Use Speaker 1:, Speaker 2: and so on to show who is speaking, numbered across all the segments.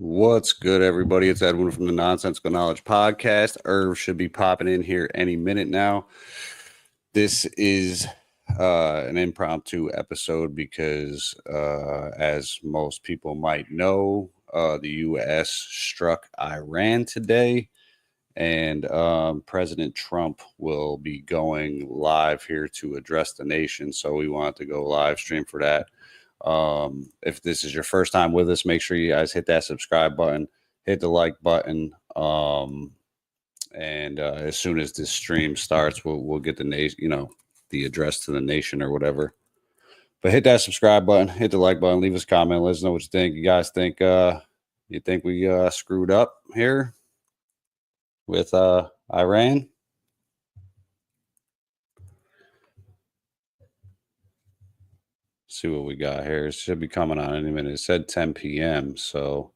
Speaker 1: What's good, everybody? It's Edwin from the Nonsensical Knowledge Podcast. Irv should be popping in here any minute now. This is an impromptu episode because, as most people might know, the U.S. struck Iran today, and President Trump will be going live here to address the nation. So we wanted to go live stream for that. If this is your first time with us, make sure you guys hit that subscribe button, hit the like button. And as soon as this stream starts, we'll get the nation, the address to the nation or whatever. But hit that subscribe button, hit the like button, leave us a comment, let us know what you think. You guys think we screwed up here with Iran? See what we got here. It should be coming on any minute. It said 10 p.m. So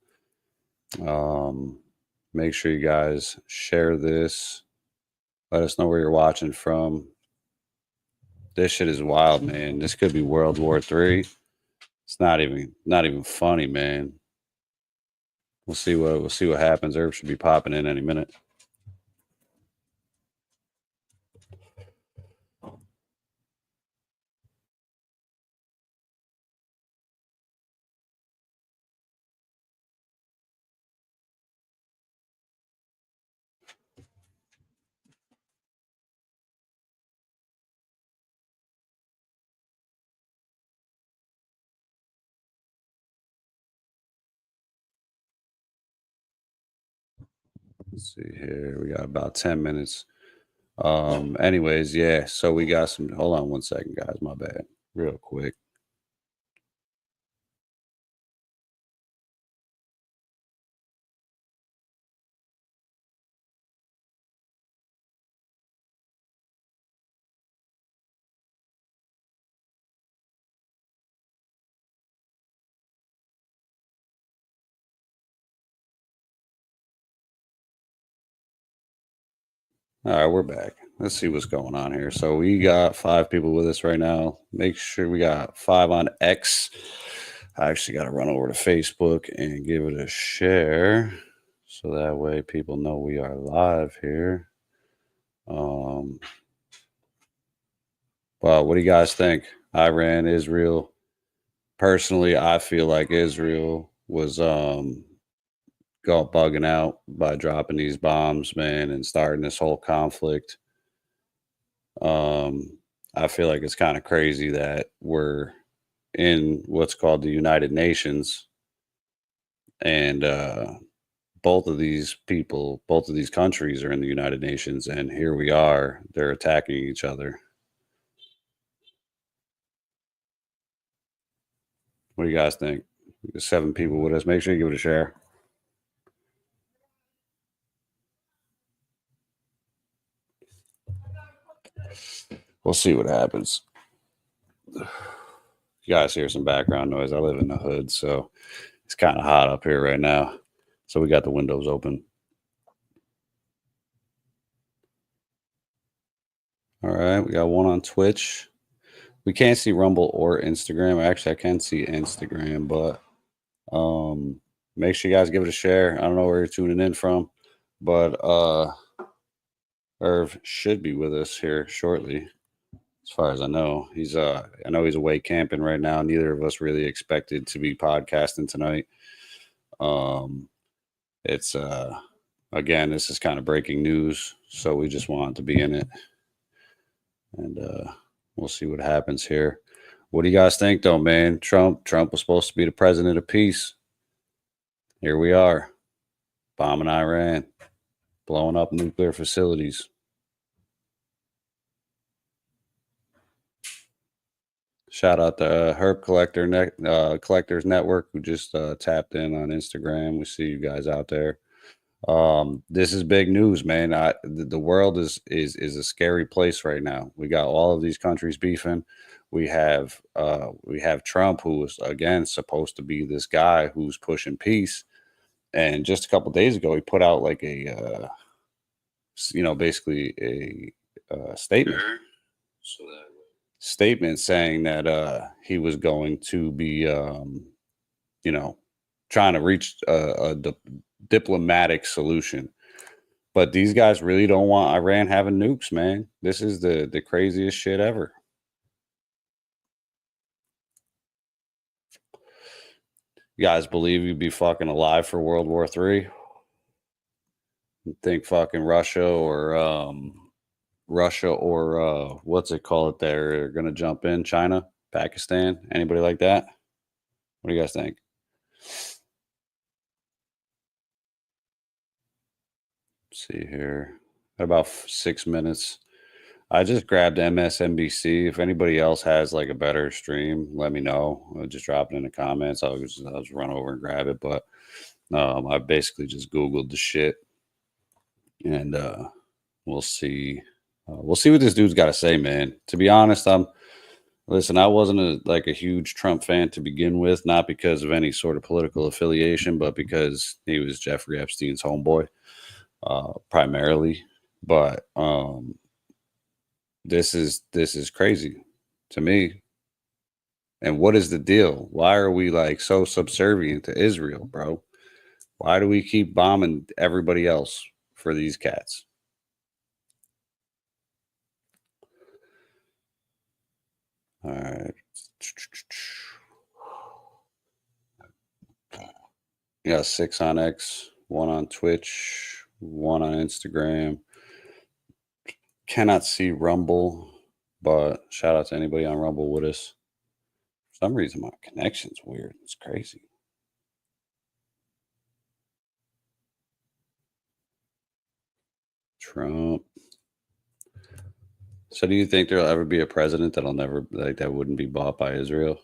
Speaker 1: make sure you guys share this. Let us know where you're watching from. This shit is wild, man. This could be World War III. It's not even funny, man. We'll see what happens. Herb should be popping in any minute. Let's see here. We got about 10 minutes. Anyways, yeah. So we got some. Hold on one second, guys. My bad. Real quick. All right, we're back. Let's see what's going on here. So we got 5 people with us right now. Make sure we got 5 on X. I actually got to run over to Facebook and give it a share so that way people know we are live here. Well, what do you guys think? Iran, Israel. Personally, I feel like Israel was bugging out by dropping these bombs, man, and starting this whole conflict. I feel like it's kind of crazy that we're in what's called the United Nations, and both of these countries are in the United Nations, and here we are, they're attacking each other. What do you guys think? There's 7 people with us. Make sure you give it a share. We'll see what happens. You guys hear some background noise. I live in the hood, so it's kind of hot up here right now. So we got the windows open. All right, we got one on Twitch. We can't see Rumble or Instagram. Actually, I can see Instagram, but make sure you guys give it a share. I don't know where you're tuning in from, but Irv should be with us here shortly. As far as I know, I know he's away camping right now. Neither of us really expected to be podcasting tonight. It's again, this is kind of breaking news, so we just wanted to be in it, and we'll see what happens here. What do you guys think, though, man? Trump was supposed to be the president of peace. Here we are, bombing Iran, blowing up nuclear facilities. Shout out to Herb Collectors Network, who just tapped in on Instagram. We see you guys out there. This is big news, man. The world is a scary place right now. We got all of these countries beefing. We have Trump, who is again supposed to be this guy who's pushing peace. And just a couple days ago, he put out like a, basically a statement. Statement saying that he was going to be, trying to reach a diplomatic solution. But these guys really don't want Iran having nukes, man. This is the craziest shit ever. You guys believe you'd be fucking alive for World War III? Think fucking Russia or what's it called? They're gonna jump in China, Pakistan. Anybody like that? What do you guys think? Let's see here. About 6 minutes. I just grabbed MSNBC. If anybody else has like a better stream, let me know. Just drop it in the comments. I'll just run over and grab it. But I basically just Googled the shit, and we'll see. We'll see what this dude's got to say, man. To be honest, listen. I wasn't a huge Trump fan to begin with, not because of any sort of political affiliation, but because he was Jeffrey Epstein's homeboy, primarily. But this is crazy to me. And what is the deal? Why are we like so subservient to Israel, bro? Why do we keep bombing everybody else for these cats? All right. You got 6 on X, 1 on Twitch, 1 on Instagram. Cannot see Rumble, but shout out to anybody on Rumble with us. For some reason, my connection's weird. It's crazy. Trump. So do you think there'll ever be a president that'll never that wouldn't be bought by Israel?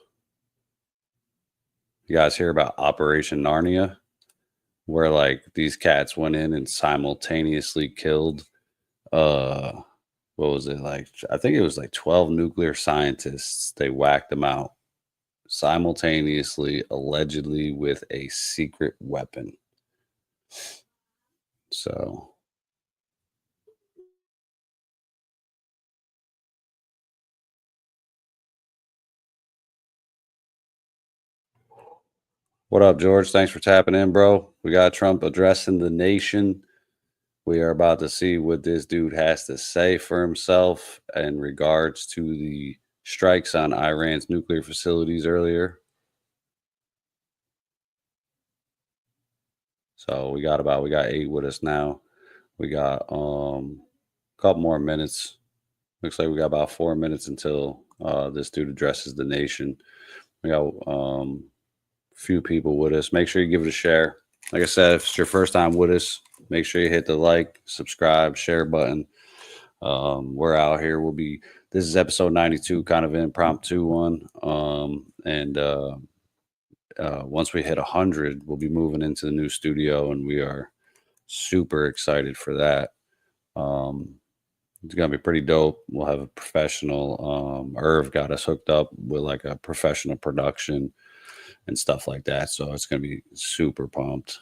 Speaker 1: You guys hear about Operation Narnia, where like these cats went in and simultaneously killed what was it, like I think it was like 12 nuclear scientists. They whacked them out simultaneously, allegedly with a secret weapon. So what up, George? Thanks for tapping in, bro. We got Trump addressing the nation. We are about to see what this dude has to say for himself in regards to the strikes on Iran's nuclear facilities earlier. So we got 8 with us now. We got a couple more minutes. Looks like we got about 4 minutes until this dude addresses the nation. We got few people with us. Make sure you give it a share. Like I said, if it's your first time with us, make sure you hit the like, subscribe, share button. We're out here. This is episode 92, kind of an impromptu one. Once we hit 100, we'll be moving into the new studio, and we are super excited for that. It's gonna be pretty dope. We'll have a professional. Irv got us hooked up with like a professional production and stuff like that. So it's going to be super pumped.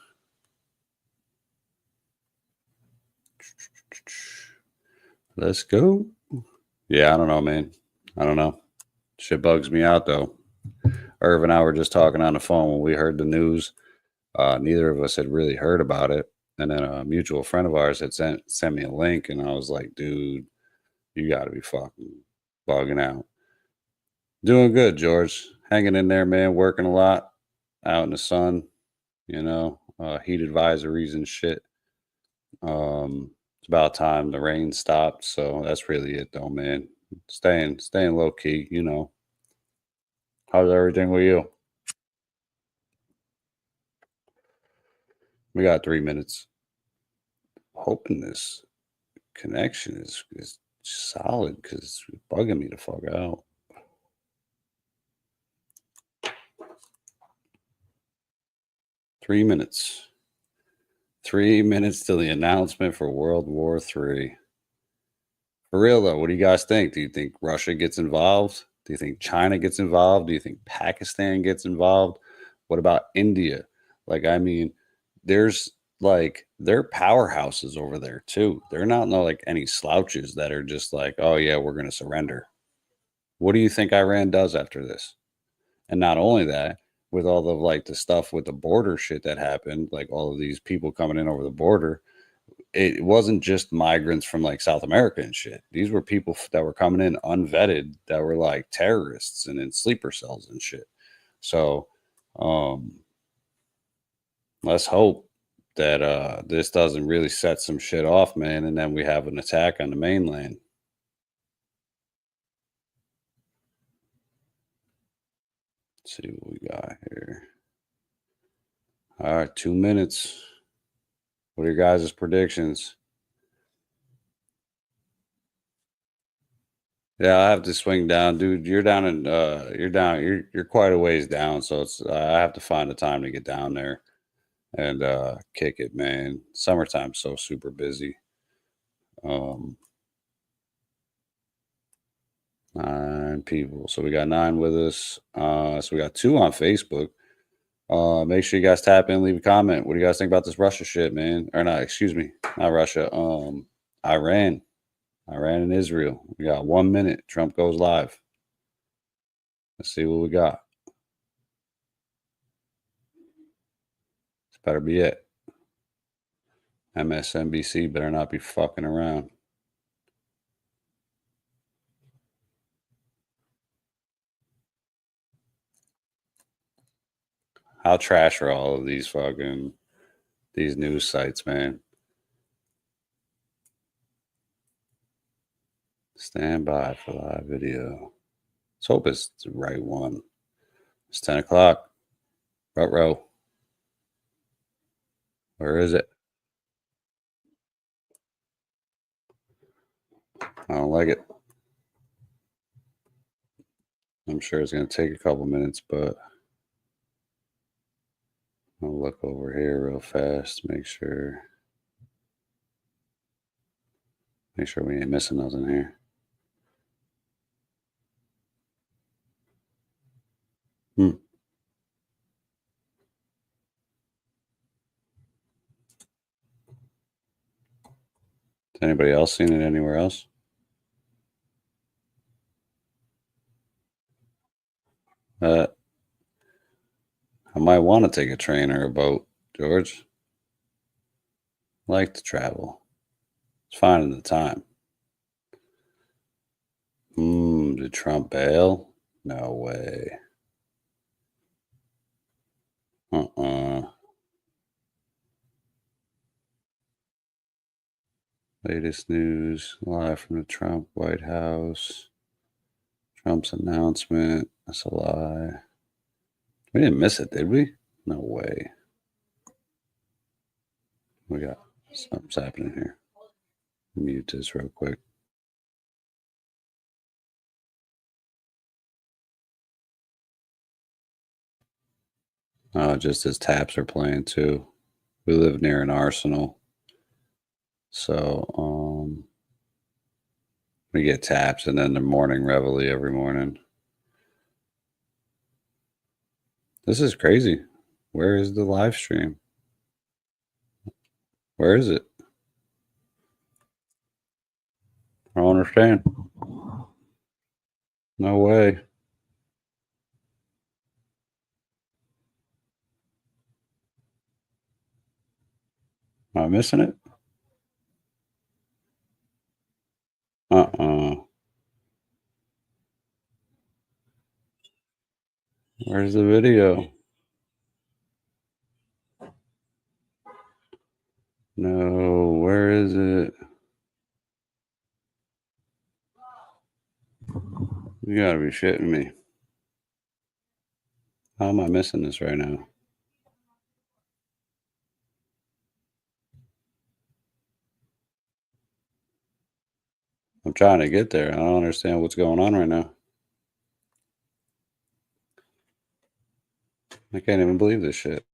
Speaker 1: Let's go. Yeah, I don't know, man. I don't know. Shit bugs me out, though. Irv and I were just talking on the phone when we heard the news. Neither of us had really heard about it. And then a mutual friend of ours had sent me a link, and I was like, dude, you got to be fucking bugging out. Doing good, George. Hanging in there, man. Working a lot out in the sun, heat advisories and shit. It's about time the rain stopped. So that's really it, though, man. Staying low key, How's everything with you? We got 3 minutes. Hoping this connection is solid because it's bugging me the fuck out. Three minutes till the announcement for World War III. For real, though, what do you guys think? Do you think Russia gets involved? Do you think China gets involved? Do you think Pakistan gets involved? What about India? There's they're powerhouses over there too. They're not like any slouches that are just like, oh yeah, we're going to surrender. What do you think Iran does after this? And not only that, with all the like the stuff with the border shit that happened, like all of these people coming in over the border, it wasn't just migrants from like South America and shit. These were people that were coming in unvetted that were like terrorists and in sleeper cells and shit. So, um, let's hope that this doesn't really set some shit off, man, and then we have an attack on the mainland. Let's see what we got here. All right, 2 minutes. What are your guys' predictions? Yeah, I have to swing down, dude. You're down in you're quite a ways down, so it's I have to find a time to get down there and kick it, man. Summertime's so super busy. Um 9 people. So we got 9 with us. So we got 2 on Facebook. Make sure you guys tap in, leave a comment. What do you guys think about this Russia shit, man? Or not, excuse me, not Russia. Iran. Iran and Israel. We got 1 minute. Trump goes live. Let's see what we got. This better be it. MSNBC better not be fucking around. How trash are all of these news sites, man? Stand by for live video. Let's hope it's the right one. It's 10 o'clock. Row. Where is it? I don't like it. I'm sure it's going to take a couple minutes, but I'll look over here real fast. Make sure we ain't missing nothing here. Has anybody else seen it anywhere else? I might want to take a train or a boat, George. I like to travel. It's finding the time. Did Trump bail? No way. Latest news live from the Trump White House. Trump's announcement. That's a lie. We didn't miss it, did we? No way. We got something's happening here. Mute this real quick. Just his taps are playing too. We live near an arsenal. So we get taps and then the morning reveille every morning. This is crazy. Where is the live stream? Where is it? I don't understand. No way. Am I missing it? Where's the video? No, where is it? You gotta be shitting me. How am I missing this right now? I'm trying to get there. I don't understand what's going on right now. I can't even believe this shit.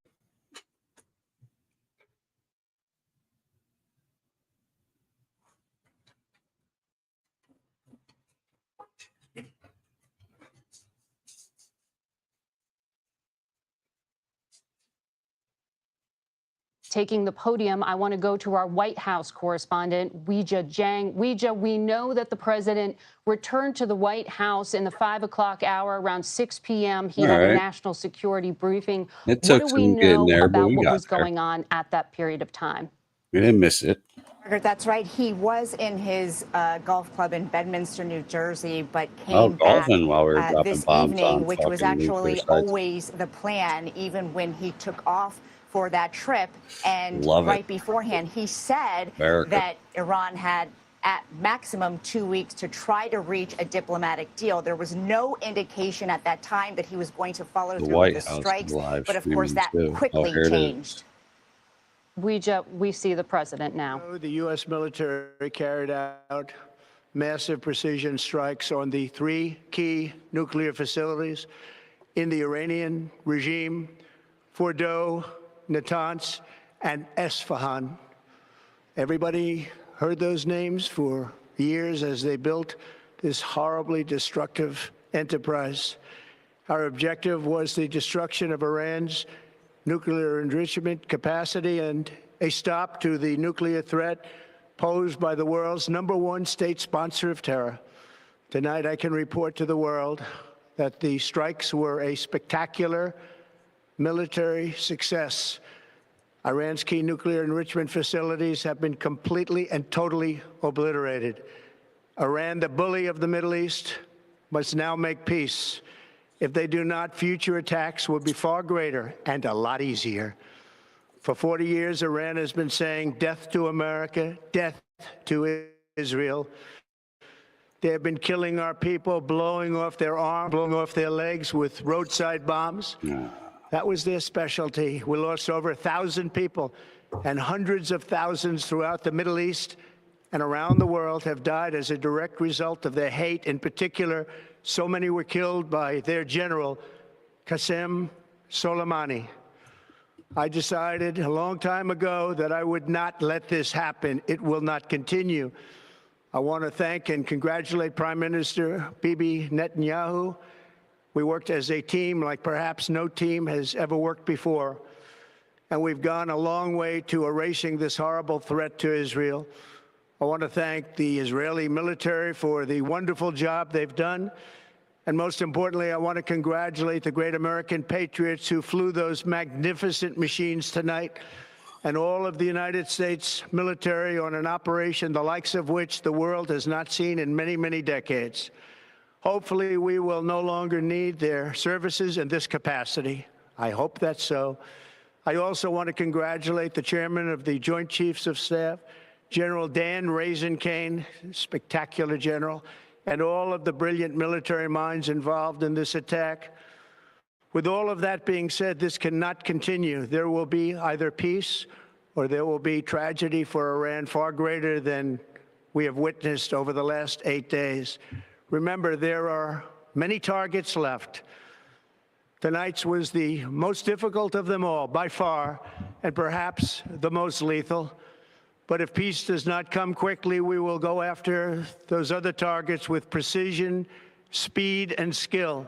Speaker 2: taking the podium, I want to go to our White House correspondent, Weijia Jiang. Weijia, we know that the president returned to the White House in the 5 o'clock hour around 6 p.m. He had a national security briefing.
Speaker 1: It
Speaker 2: What
Speaker 1: took
Speaker 2: do we
Speaker 1: some getting
Speaker 2: know
Speaker 1: there, but
Speaker 2: about
Speaker 1: we
Speaker 2: what
Speaker 1: got
Speaker 2: was
Speaker 1: there.
Speaker 2: going on at that period of time?
Speaker 1: We didn't miss it.
Speaker 3: That's right. He was in his golf club in Bedminster, New Jersey, but came back
Speaker 1: While we were dropping
Speaker 3: this
Speaker 1: bombs
Speaker 3: evening,
Speaker 1: on
Speaker 3: which was
Speaker 1: fucking nuclear
Speaker 3: actually
Speaker 1: sites.
Speaker 3: always the plan, even when he took off for that trip. And right beforehand, he said that Iran had at maximum 2 weeks to try to reach a diplomatic deal. There was no indication at that time that he was going to follow through with the strikes, but of course that quickly changed.
Speaker 2: We see the president now.
Speaker 4: The U.S. military carried out massive precision strikes on the 3 key nuclear facilities in the Iranian regime: Fordow, Natanz, and Esfahan. Everybody heard those names for years as they built this horribly destructive enterprise. Our objective was the destruction of Iran's nuclear enrichment capacity and a stop to the nuclear threat posed by the world's #1 state sponsor of terror. Tonight, I can report to the world that the strikes were a spectacular military success. Iran's key nuclear enrichment facilities have been completely and totally obliterated. Iran, the bully of the Middle East, must now make peace. If they do not, future attacks will be far greater and a lot easier. For 40 years, Iran has been saying death to America, death to Israel. They have been killing our people, blowing off their arms, blowing off their legs with roadside bombs. That was their specialty. We lost over 1,000 people, and hundreds of thousands throughout the Middle East and around the world have died as a direct result of their hate. In particular, so many were killed by their general, Qasem Soleimani. I decided a long time ago that I would not let this happen. It will not continue. I want to thank and congratulate Prime Minister Bibi Netanyahu. We worked as a team like perhaps no team has ever worked before. And we've gone a long way to erasing this horrible threat to Israel. I want to thank the Israeli military for the wonderful job they've done. And most importantly, I want to congratulate the great American patriots who flew those magnificent machines tonight, and all of the United States military on an operation the likes of which the world has not seen in many, many decades. Hopefully, we will no longer need their services in this capacity. I hope that's so. I also want to congratulate the chairman of the Joint Chiefs of Staff, General Dan Raisin-Kane, spectacular general, and all of the brilliant military minds involved in this attack. With all of that being said, this cannot continue. There will be either peace or there will be tragedy for Iran far greater than we have witnessed over the last 8 days. Remember, there are many targets left. Tonight's was the most difficult of them all, by far, and perhaps the most lethal. But if peace does not come quickly, we will go after those other targets with precision, speed, and skill.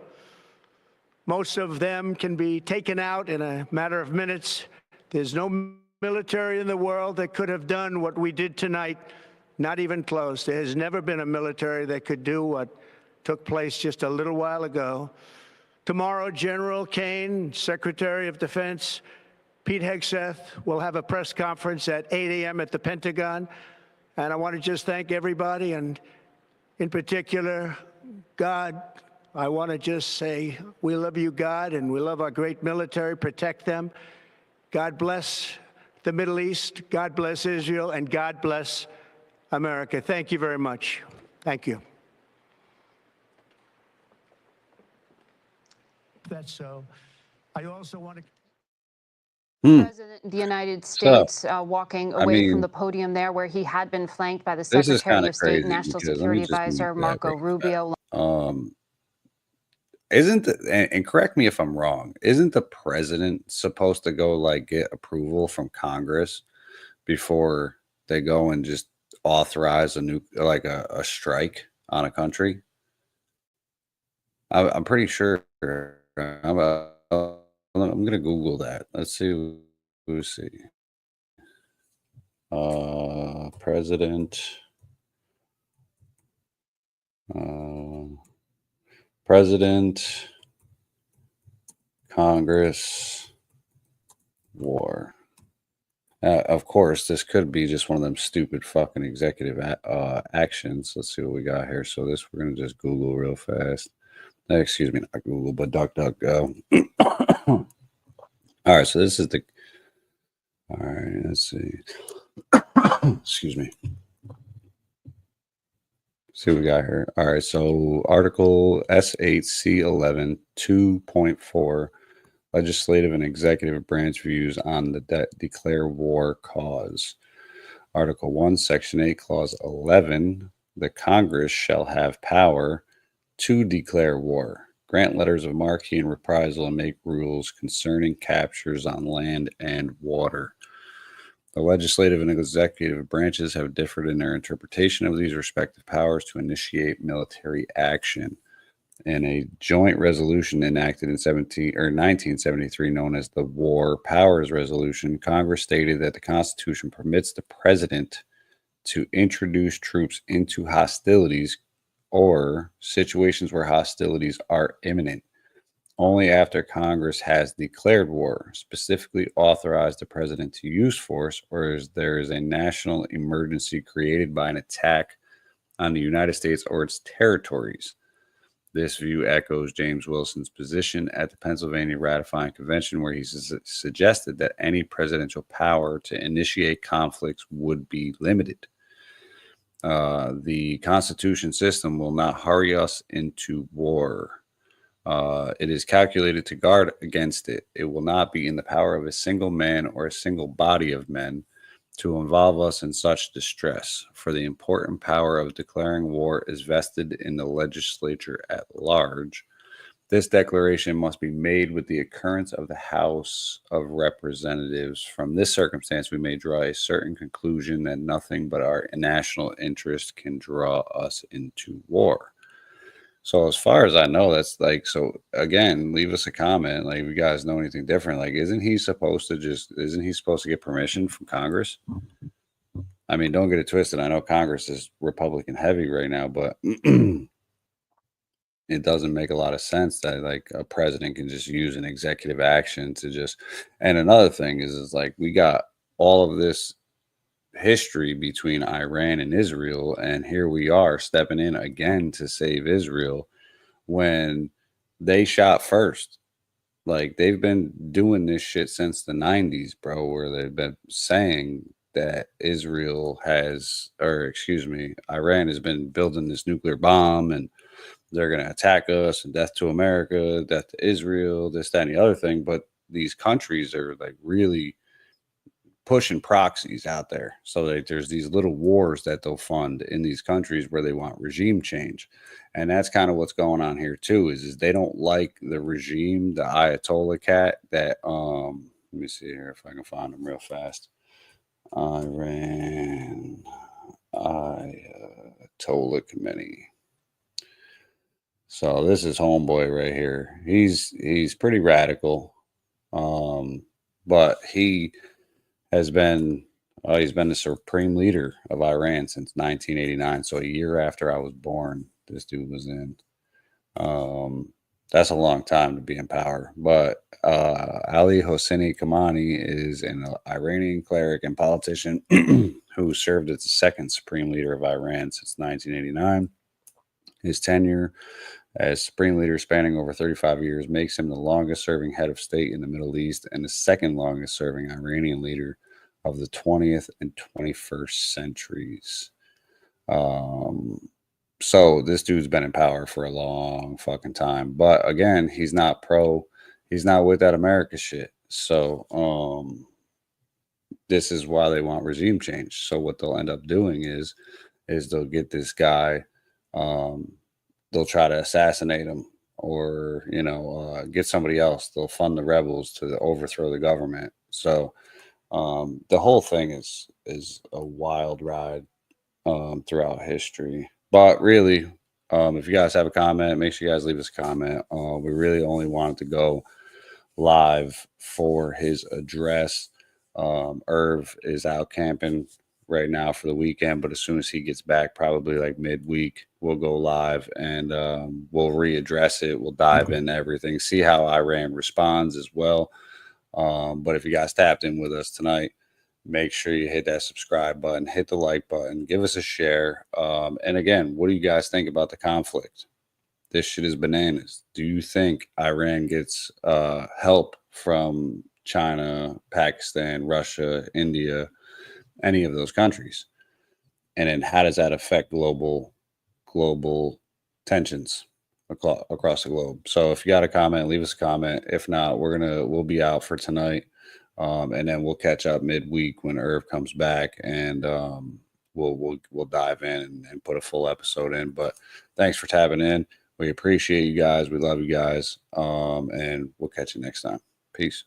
Speaker 4: Most of them can be taken out in a matter of minutes. There's no military in the world that could have done what we did tonight, not even close. There has never been a military that could do what took place just a little while ago. Tomorrow, General Kane, Secretary of Defense, Pete Hegseth will have a press conference at 8 a.m. at the Pentagon. And I want to just thank everybody, and in particular, God. I want to just say, we love you, God, and we love our great military. Protect them. God bless the Middle East. God bless Israel, and God bless America. Thank you very much. Thank you. That's so. I also want to.
Speaker 2: President of the United States walking away from the podium there, where he had been flanked by the Secretary of State and National Security Advisor Marco Rubio.
Speaker 1: And correct me if I'm wrong, isn't the president supposed to go like get approval from Congress before they go and just authorize a strike on a country? I'm pretty sure. I'm gonna Google that. Let's see. President, President, Congress, war. Of course, this could be just one of them stupid fucking executive actions. Let's see what we got here. So this, we're going to just Google real fast. Excuse me, not Google, but DuckDuckGo. All right, so this is the... All right, let's see. Excuse me. See what we got here. All right, so Article S8C11 2.4, legislative and executive branch views on the declare war cause. Article 1, Section 8, Clause 11, the Congress shall have power to declare war, grant letters of marque and reprisal, and make rules concerning captures on land and water. The legislative and executive branches have differed in their interpretation of these respective powers to initiate military action. In a joint resolution enacted in 1973, known as the War Powers Resolution, Congress stated that the Constitution permits the president to introduce troops into hostilities or situations where hostilities are imminent only after Congress has declared war, specifically authorized the president to use force, or as there is a national emergency created by an attack on the United States or its territories. This view echoes James Wilson's position at the Pennsylvania Ratifying Convention, where he suggested that any presidential power to initiate conflicts would be limited. The Constitution system will not hurry us into war. It is calculated to guard against it. It will not be in the power of a single man or a single body of men to involve us in such distress, for the important power of declaring war is vested in the legislature at large. This declaration must be made with the concurrence of the House of Representatives. From this circumstance, we may draw a certain conclusion that nothing but our national interest can draw us into war. So as far as I know, that's like, so again, leave us a comment. Like, if you guys know anything different, like, isn't he supposed to get permission from Congress? I mean, don't get it twisted. I know Congress is Republican heavy right now, but it doesn't make a lot of sense that like a president can just use an executive action to just, and another thing is like, we got all of this history between Iran and Israel, and here we are stepping in again to save Israel when they shot first. Like, they've been doing this shit since the 90s, bro, where they've been saying that Iran has been building this nuclear bomb and they're going to attack us, and death to America, death to Israel, this, that, and the other thing. But these countries are like really pushing proxies out there. So there's these little wars that they'll fund in these countries where they want regime change. And that's kind of what's going on here too, is they don't like the regime, the Ayatollah cat that, let me see here if I can find him real fast. Iran Ayatollah Committee. So this is homeboy right here. He's pretty radical. But he has been he's been the supreme leader of Iran since 1989. So a year after I was born, this dude was in. That's a long time to be in power. But Ali Hosseini Khamenei is an Iranian cleric and politician who served as the second supreme leader of Iran since 1989. His tenure as supreme leader, spanning over 35 years, makes him the longest serving head of state in the Middle East and the second longest serving Iranian leader of the 20th and 21st centuries. So this dude's been in power for a long fucking time. But again, he's not with that America shit. So this is why they want regime change. So what they'll end up doing is they'll get this guy, they'll try to assassinate him, or get somebody else. They'll fund the rebels to overthrow the government. So the whole thing is a wild ride throughout history. But really, if you guys have a comment, make sure you guys leave us a comment. We really only wanted to go live for his address. Irv is out camping right now for the weekend, but as soon as he gets back, probably like midweek, we'll go live and we'll readdress it. We'll dive into everything, see how Iran responds as well. But if you guys tapped in with us tonight, make sure you hit that subscribe button, hit the like button, give us a share. And again, what do you guys think about the conflict? This shit is bananas. Do you think Iran gets help from China, Pakistan, Russia, India, any of those countries? And then how does that affect global tensions across the globe? So if you got a comment, leave us a comment. If not, we'll be out for tonight. And then we'll catch up midweek when Irv comes back, and we'll dive in and put a full episode in. But thanks for tapping in. We appreciate you guys. We love you guys. And we'll catch you next time. Peace.